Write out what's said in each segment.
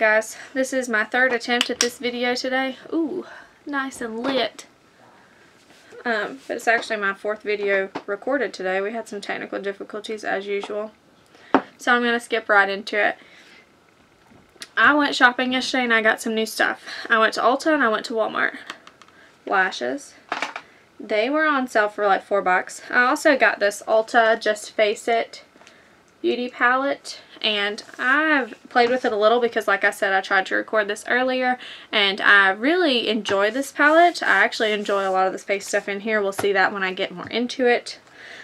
Alright guys, this is my third attempt at this video today. Ooh, nice and lit. But it's actually my fourth video recorded today. We had some technical difficulties as usual. So I'm going to skip right into it. I went shopping yesterday and I got some new stuff. I went to Ulta and I went to Walmart. Lashes. They were on sale for like $4. I also got this Ulta Just Face It beauty palette, and I've played with it a little because, like I said, I tried to record this earlier and I really enjoy this palette. I actually enjoy a lot of the face stuff in here. We'll see that when I get more into it.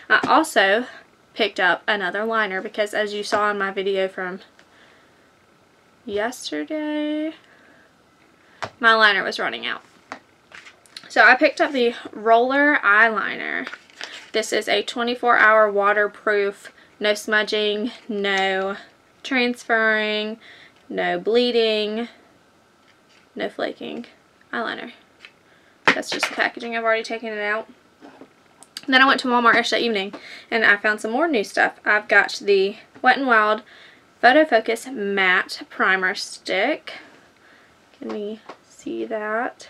I also picked up another liner because, as you saw in my video from yesterday, my liner was running out. So I picked up the Roller Eyeliner. This is a 24-hour waterproof, no smudging, no transferring, no bleeding, no flaking eyeliner. That's just the packaging. I've already taken it out. Then I went to Walmart yesterday evening and I found some more new stuff. I've got the Wet n Wild PhotoFocus Matte Primer Stick. Can we see that?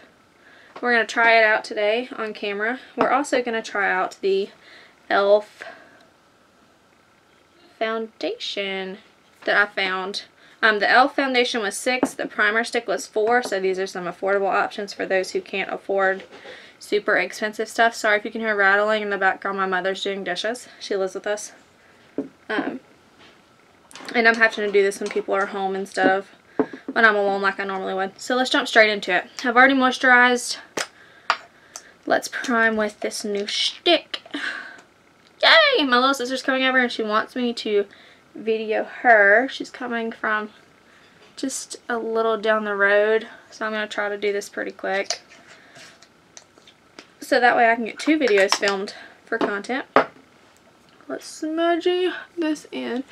We're going to try it out today on camera. We're also going to try out the e.l.f. foundation that I found. The e.l.f. foundation was $6, the primer stick was $4, so these are some affordable options for those who can't afford super expensive stuff. Sorry if you can hear rattling in the background. My mother's doing dishes. She lives with us. And I'm having to do this when people are home instead of when I'm alone like I normally would. So let's jump straight into it. I've already moisturized. Let's prime with this new stick. Yay! My little sister's coming over and she wants me to video her. She's coming from just a little down the road. So I'm going to try to do this pretty quick, so that way I can get 2 videos filmed for content. Let's smudgy this in.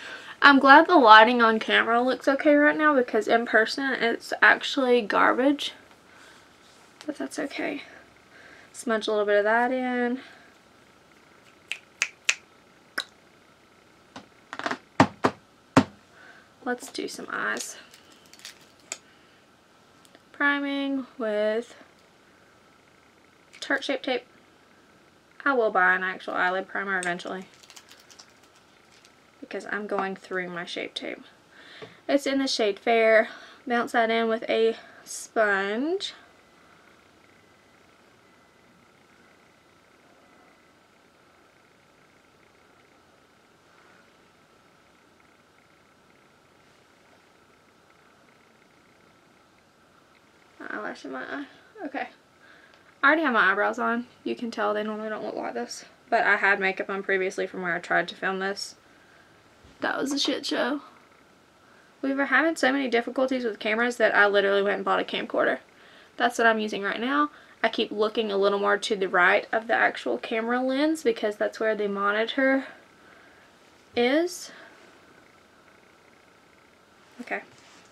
I'm glad the lighting on camera looks okay right now because in person it's actually garbage. But that's okay. Smudge a little bit of that in. Let's do some eyes. Priming with Tart Shape Tape. I will buy an actual eyelid primer eventually, because I'm going through my Shape Tape. It's in the shade Fair. Bounce that in with a sponge. Eyelash in my eye. Okay. I already have my eyebrows on. You can tell they normally don't look like this, but I had makeup on previously from where I tried to film this. That was a shit show. We were having so many difficulties with cameras that I literally went and bought a camcorder. That's what I'm using right now. I keep looking a little more to the right of the actual camera lens because that's where the monitor is. Okay,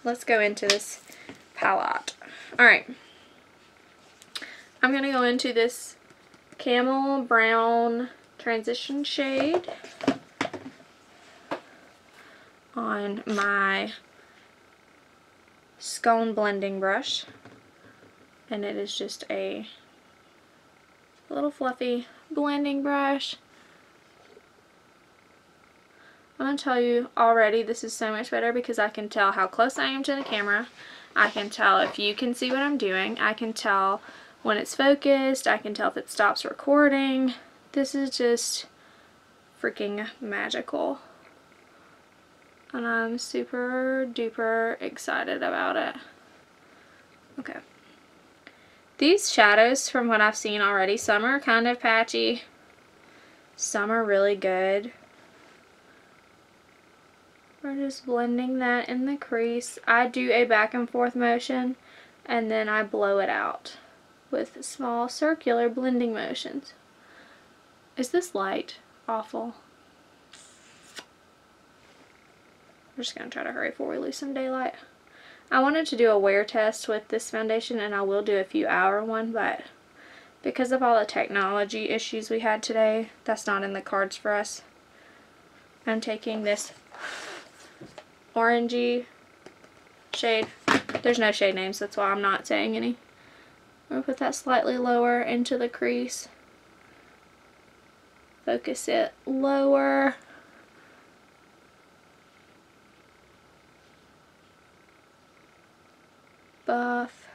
let's go into this palette. Alright, I'm going to go into this camel brown transition shade on my scone blending brush, and it is just a little fluffy blending brush. I'm going to tell you already, this is so much better because I can tell how close I am to the camera. I can tell if you can see what I'm doing. I can tell when it's focused. I can tell if it stops recording. This is just freaking magical. And I'm super duper excited about it. Okay. These shadows, from what I've seen already, some are kind of patchy. Some are really good. We're just blending that in the crease. I do a back and forth motion and then I blow it out with small circular blending motions. Is this light awful? We're just going to try to hurry before we lose some daylight. I wanted to do a wear test with this foundation, and I will do a few hour one, but because of all the technology issues we had today, that's not in the cards for us. I'm taking this orangey shade. There's no shade names, that's why I'm not saying any. I'm going to put that slightly lower into the crease. Focus it lower. Buff.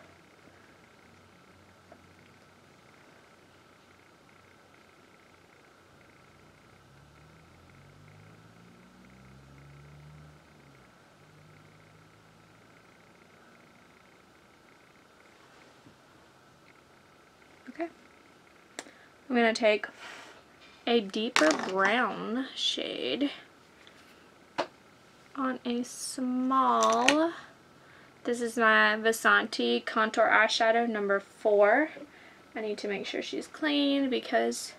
Okay. I'm going to take a deeper brown shade on a small, this is my Vasanti Contour Eyeshadow number 4. I need to make sure she's clean because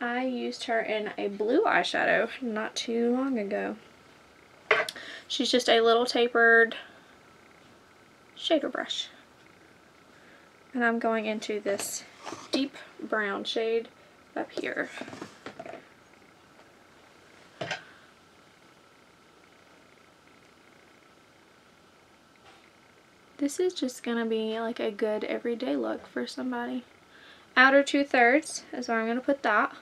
I used her in a blue eyeshadow not too long ago. She's just a little tapered shader brush. And I'm going into this deep brown shade up here. This is just going to be like a good everyday look for somebody. Outer 2/3 is where I'm going to put that.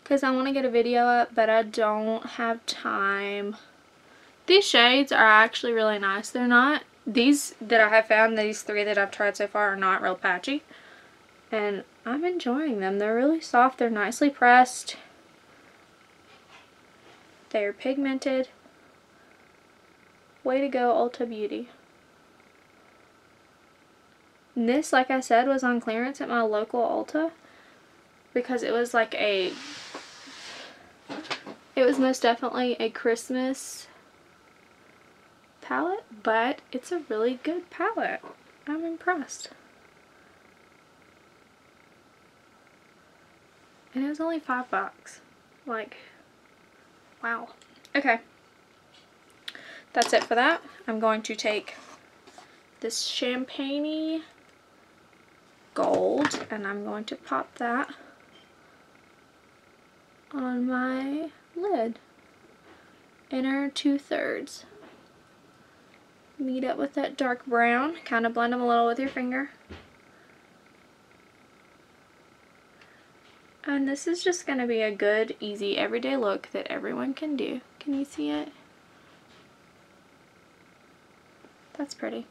Because I want to get a video up, but I don't have time. These shades are actually really nice. They're not, these that I have found, these 3 that I've tried so far are not real patchy. And I'm enjoying them. They're really soft. They're nicely pressed. They're pigmented. Way to go, Ulta Beauty. And this, like I said, was on clearance at my local Ulta. Because it was like it was most definitely a Christmas palette, but it's a really good palette. I'm impressed. And it was only $5. Like, wow. Okay. That's it for that. I'm going to take this champagne-y gold and I'm going to pop that on my lid. Inner 2/3. Meet up with that dark brown. Kind of blend them a little with your finger. And this is just going to be a good, easy, everyday look that everyone can do. Can you see it? That's pretty.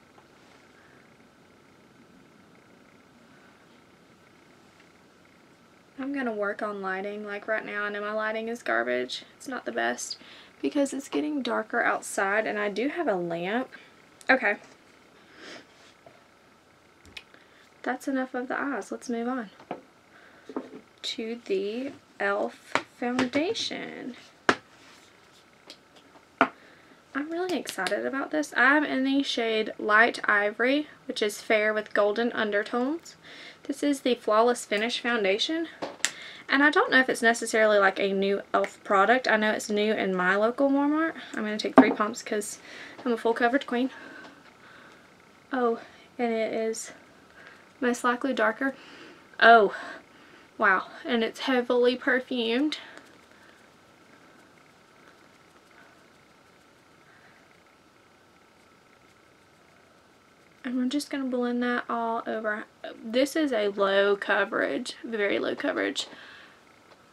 I'm going to work on lighting. Like right now, I know my lighting is garbage. It's not the best because it's getting darker outside and I do have a lamp. Okay. That's enough of the eyes. Let's move on to the e.l.f. foundation. I'm really excited about this. I'm in the shade Light Ivory, which is fair with golden undertones. This is the Flawless Finish foundation. And I don't know if it's necessarily like a new e.l.f. product. I know it's new in my local Walmart. I'm going to take 3 pumps because I'm a full coverage queen. Oh, and it is most likely darker. Oh, wow. And it's heavily perfumed. And we're just going to blend that all over. This is a low coverage, very low coverage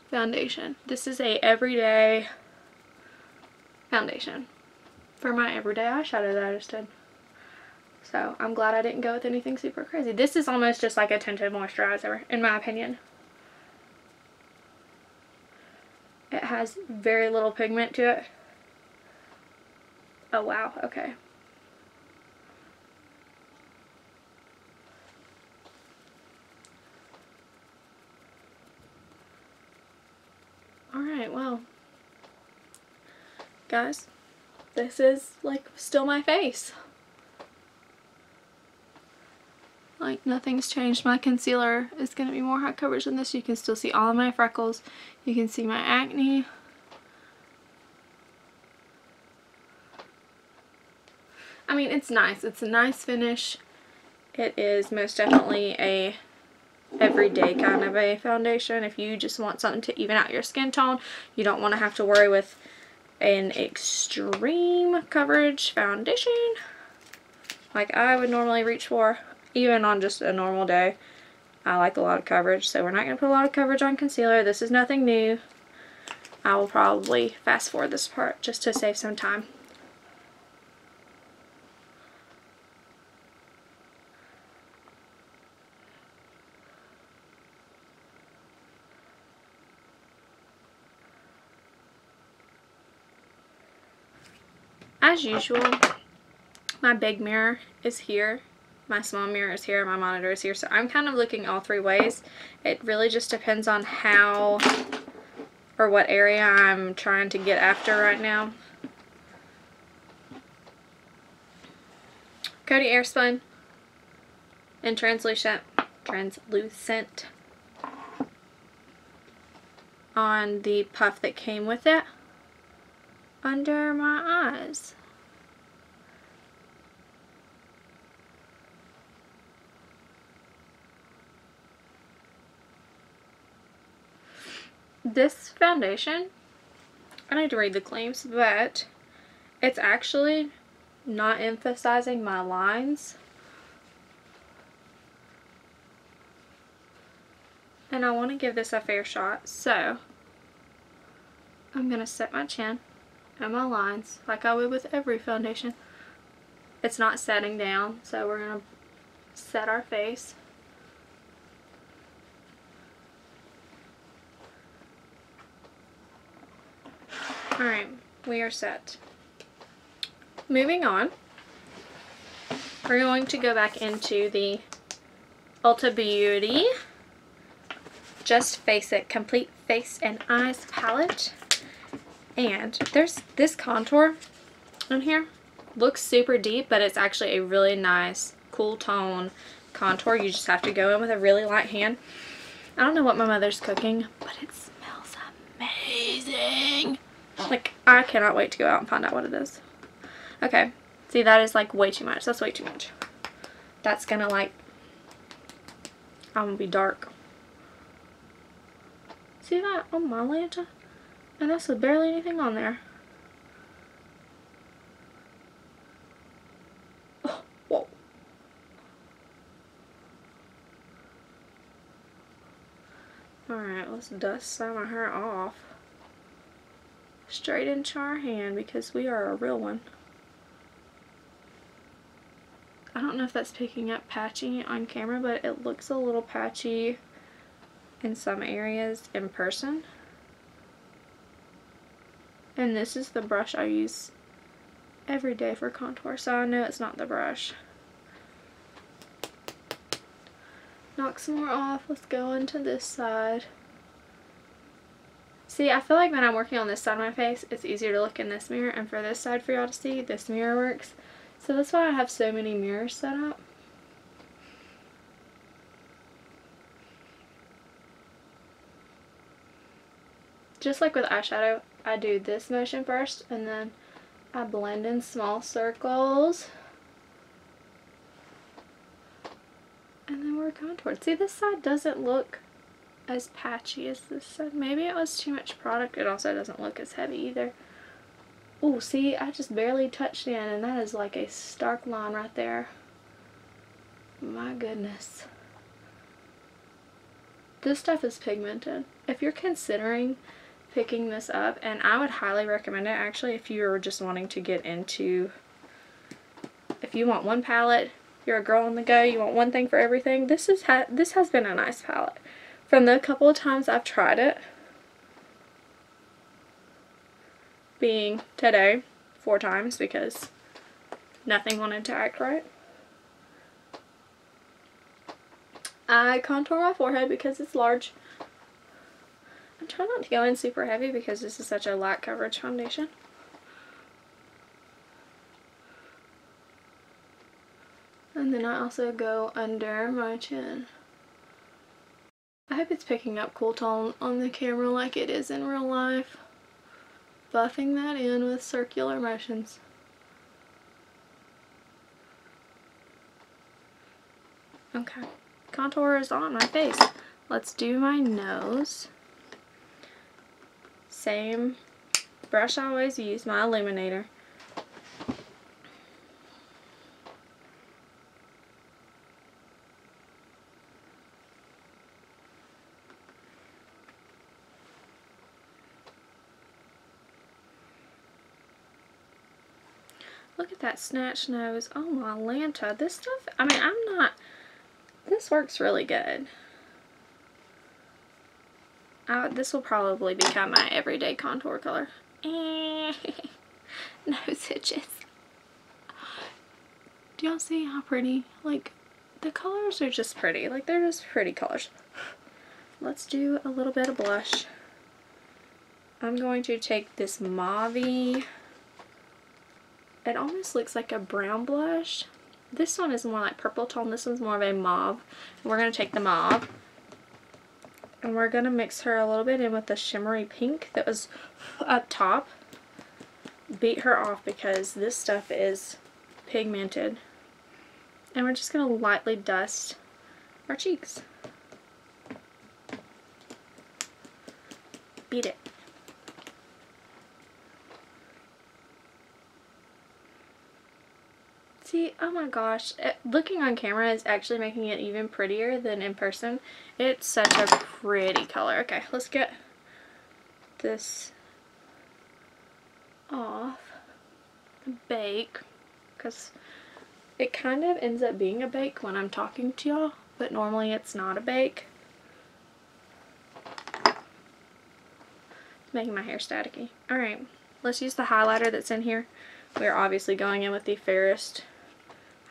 foundation. This is a everyday foundation for my everyday eyeshadow that I just did. So I'm glad I didn't go with anything super crazy. This is almost just like a tinted moisturizer, in my opinion. It has very little pigment to it. Oh wow, okay. Alright, well, guys, this is like still my face. Like nothing's changed. My concealer is going to be more high coverage than this. You can still see all of my freckles. You can see my acne. I mean, it's nice. It's a nice finish. It is most definitely a everyday kind of a foundation. If you just want something to even out your skin tone, you don't want to have to worry with an extreme coverage foundation like I would normally reach for, even on just a normal day. I like a lot of coverage, so we're not going to put a lot of coverage on concealer. This is nothing new. I will probably fast forward this part just to save some time. As usual, my big mirror is here, my small mirror is here, my monitor is here, so I'm kind of looking all three ways. It really just depends on how or what area I'm trying to get after right now. Coty Airspun and translucent on the puff that came with it under my eyes. This foundation, I need to read the claims, but it's actually not emphasizing my lines. And I want to give this a fair shot, so I'm going to set my chin and my lines like I would with every foundation. It's not setting down, so we're going to set our face. Alright, we are set. Moving on, we're going to go back into the Ulta Beauty Just Face It Complete Face and Eyes palette. And there's this contour in here. Looks super deep, but it's actually a really nice, cool tone contour. You just have to go in with a really light hand. I don't know what my mother's cooking, but it smells amazing. Like, I cannot wait to go out and find out what it is. Okay, see, that is like way too much. That's way too much. That's gonna like, I'm gonna be dark. See that on my lanta? And that's with barely anything on there. Oh, whoa. Alright, let's dust some of her off. Straight into our hand because we are a real one. I don't know if that's picking up patchy on camera, but it looks a little patchy in some areas in person. And this is the brush I use every day for contour, so I know it's not the brush. Knock some more off. Let's go into this side. See, I feel like when I'm working on this side of my face, it's easier to look in this mirror, and for this side for y'all to see, this mirror works. So that's why I have so many mirrors set up. Just like with eyeshadow, I do this motion first, and then I blend in small circles. And then we're contoured. See, this side doesn't look as patchy as this side. Maybe it was too much product. It also doesn't look as heavy either. Oh, see, I just barely touched in, and that is like a stark line right there. My goodness. This stuff is pigmented. If you're considering picking this up, and I would highly recommend it actually if you're just wanting to get into, if you want one palette, you're a girl on the go, you want one thing for everything, this has been a nice palette. From the couple of times I've tried it, being today 4 times because nothing wanted to act right, I contour my forehead because it's large. I'm trying not to go in super heavy because this is such a light coverage foundation. And then I also go under my chin. I hope it's picking up cool tone on the camera like it is in real life. Buffing that in with circular motions. Okay, contour is on my face. Let's do my nose. Same brush I always use, my illuminator. Look at that snatch nose. Oh my Lanta. This stuff, I mean, this works really good. This will probably become my everyday contour color. Nose itches. Do y'all see how pretty? Like, the colors are just pretty. Like, they're just pretty colors. Let's do a little bit of blush. I'm going to take this mauve-y. It almost looks like a brown blush. This one is more like purple tone. This one's more of a mauve. We're going to take the mauve. And we're going to mix her a little bit in with the shimmery pink that was up top. Beat her off because this stuff is pigmented. And we're just going to lightly dust our cheeks. Beat it. See, oh my gosh, looking on camera is actually making it even prettier than in person. It's such a pretty color. Okay, let's get this off the bake, because it kind of ends up being a bake when I'm talking to y'all, but normally it's not a bake. It's making my hair staticky. Alright, let's use the highlighter that's in here. We're obviously going in with the fairest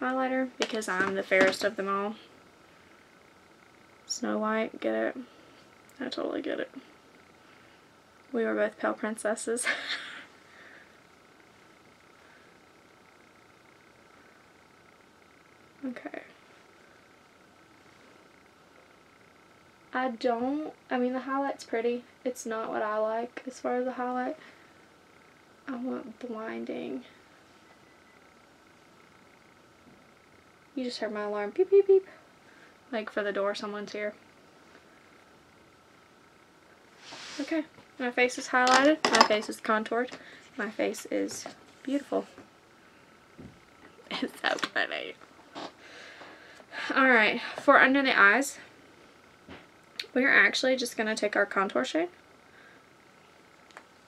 highlighter because I'm the fairest of them all. Snow White, get it? I totally get it. We were both pale princesses. Okay. I mean the highlight's pretty. It's not what I like as far as the highlight. I want blinding. You just heard my alarm. Beep, beep, beep. Like for the door, someone's here. Okay. My face is highlighted. My face is contoured. My face is beautiful. It's so funny. Alright. For under the eyes, we're actually just going to take our contour shade.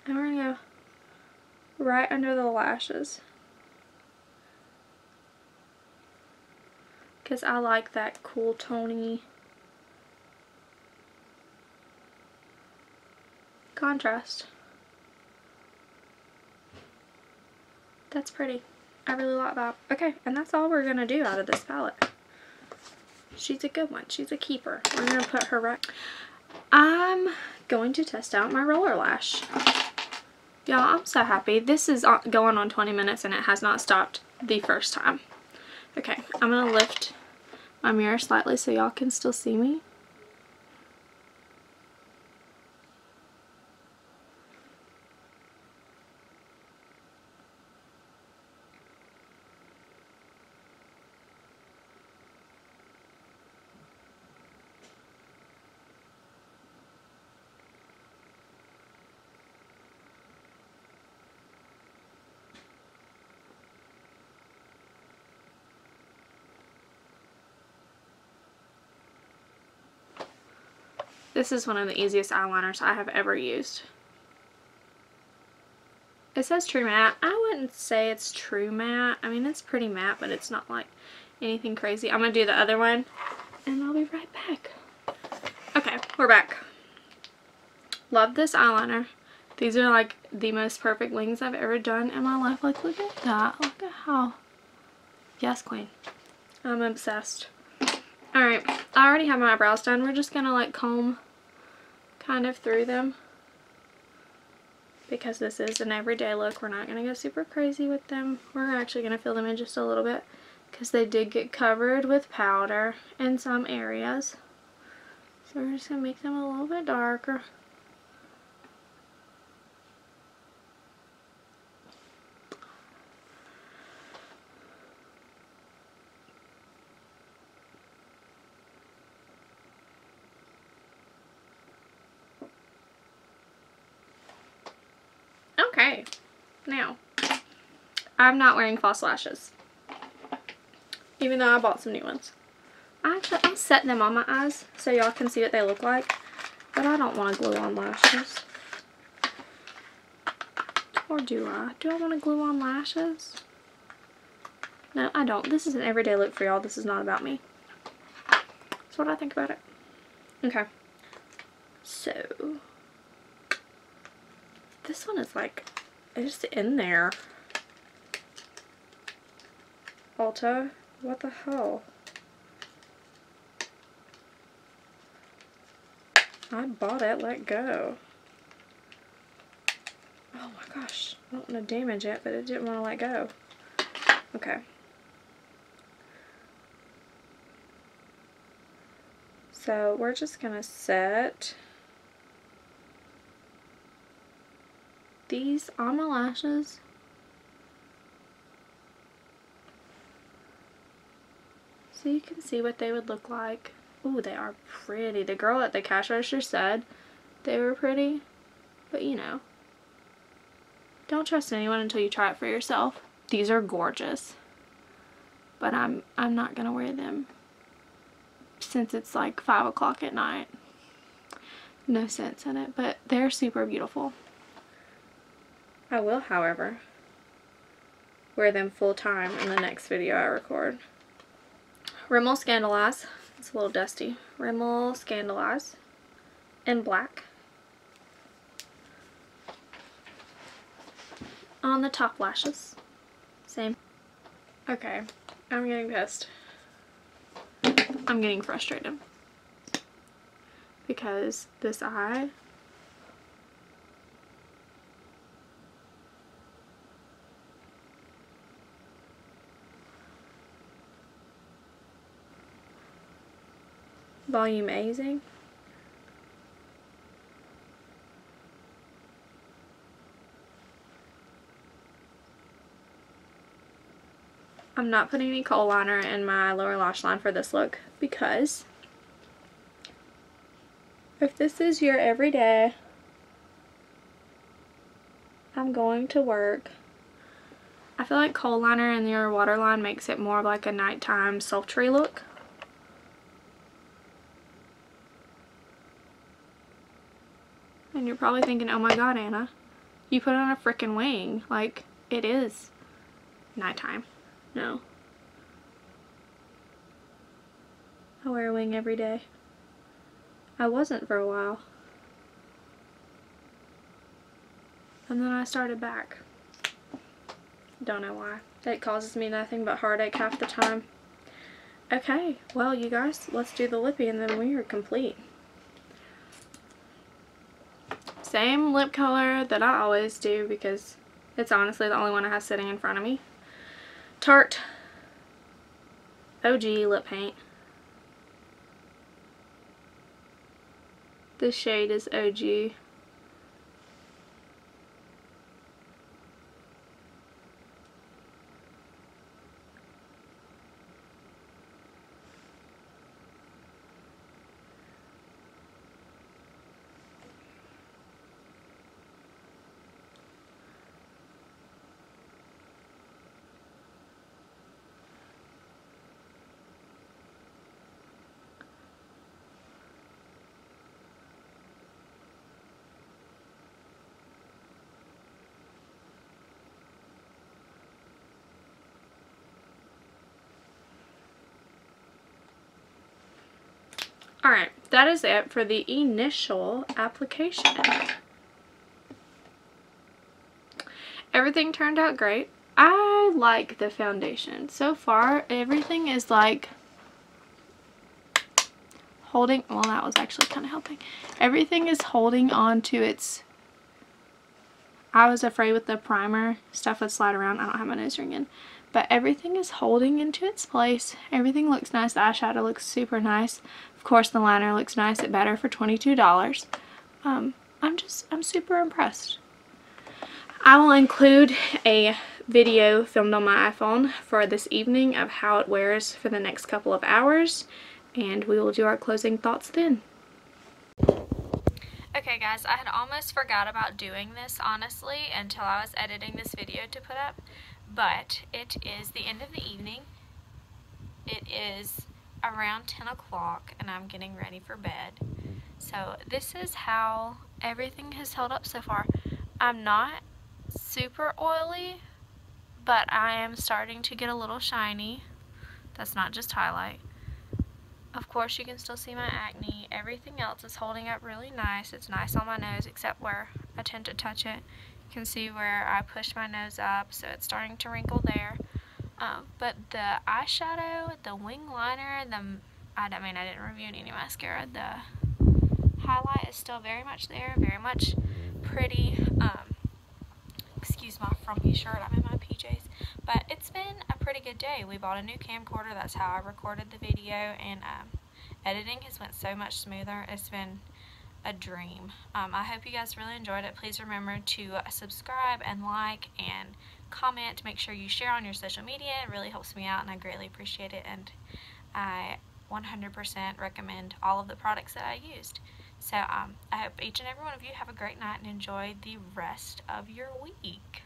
And we're going to go right under the lashes. Because I like that cool tony contrast. That's pretty. I really like that. Okay, and that's all we're going to do out of this palette. She's a good one. She's a keeper. We're going to put her right. I'm going to test out my roller lash. Y'all, I'm so happy. This is going on 20 minutes and it has not stopped the first time. Okay, I'm going to lift my mirror slightly so y'all can still see me. This is one of the easiest eyeliners I have ever used. It says true matte. I wouldn't say it's true matte. I mean, it's pretty matte, but it's not like anything crazy. I'm going to do the other one, and I'll be right back. Okay, we're back. Love this eyeliner. These are like the most perfect wings I've ever done in my life. Like, look at that. Look at how. Yes, queen. I'm obsessed. Alright, I already have my eyebrows done. We're just going to like comb kind of through them. Because this is an everyday look. We're not going to go super crazy with them. We're actually going to fill them in just a little bit. Because they did get covered with powder in some areas. So we're just going to make them a little bit darker. Okay, now, I'm not wearing false lashes, even though I bought some new ones. I'll set them on my eyes so y'all can see what they look like, but I don't want to glue on lashes. Or do I? Do I want to glue on lashes? No, I don't. This is an everyday look for y'all. This is not about me. That's what I think about it. Okay. So, this one is like, it's just in there. Ulta, what the hell? I bought it, let go. Oh my gosh, I don't want to damage it, but it didn't want to let go. Okay. So we're just going to set these on my lashes. So you can see what they would look like. Ooh, they are pretty. The girl at the cash register said they were pretty, but you know, don't trust anyone until you try it for yourself. These are gorgeous, but I'm not gonna wear them since it's like 5 o'clock at night. No sense in it, but they're super beautiful. I will, however, wear them full time in the next video I record. Rimmel Scandaleyes. It's a little dusty. Rimmel Scandaleyes in black. On the top lashes. Same. Okay, I'm getting pissed. I'm getting frustrated. Because this eye Volumazing. I'm not putting any kohl liner in my lower lash line for this look because if this is your everyday, I'm going to work. I feel like kohl liner in your waterline makes it more of like a nighttime sultry look. And you're probably thinking, oh my god, Anna, you put on a freaking wing. Like, it is nighttime. No. I wear a wing every day. I wasn't for a while. And then I started back. Don't know why. It causes me nothing but heartache half the time. Okay, well you guys, let's do the lippy and then we are complete. Same lip color that I always do because it's honestly the only one I have sitting in front of me. Tart OG lip paint. This shade is OG. Alright, that is it for the initial application. Everything turned out great. I like the foundation. So far, everything is like holding, well that was actually kind of helping. Everything is holding on to its, I was afraid with the primer, stuff would slide around. I don't have my nose ring in. But everything is holding into its place. Everything looks nice. The eyeshadow looks super nice. Of course, the liner looks nice. It better for $22. I'm super impressed. I will include a video filmed on my iPhone for this evening of how it wears for the next couple of hours. And we will do our closing thoughts then. Okay guys, I had almost forgot about doing this, honestly, until I was editing this video to put up, but it is the end of the evening. It is around 10 o'clock and I'm getting ready for bed. So this is how everything has held up so far. I'm not super oily, but I am starting to get a little shiny. That's not just highlight. Of course, you can still see my acne. Everything else is holding up really nice. It's nice on my nose, except where I tend to touch it. You can see where I push my nose up, so it's starting to wrinkle there. But the eyeshadow, the wing liner, I didn't review any mascara. The highlight is still very much there, very much pretty. Excuse my frumpy shirt, I'm in my PJs. But it's been a pretty good day. We bought a new camcorder, that's how I recorded the video, and editing has went so much smoother. It's been a dream. I hope you guys really enjoyed it. Please remember to subscribe and like and comment. Make sure you share on your social media. It really helps me out and I greatly appreciate it, and I 100% recommend all of the products that I used. So I hope each and every one of you have a great night and enjoy the rest of your week.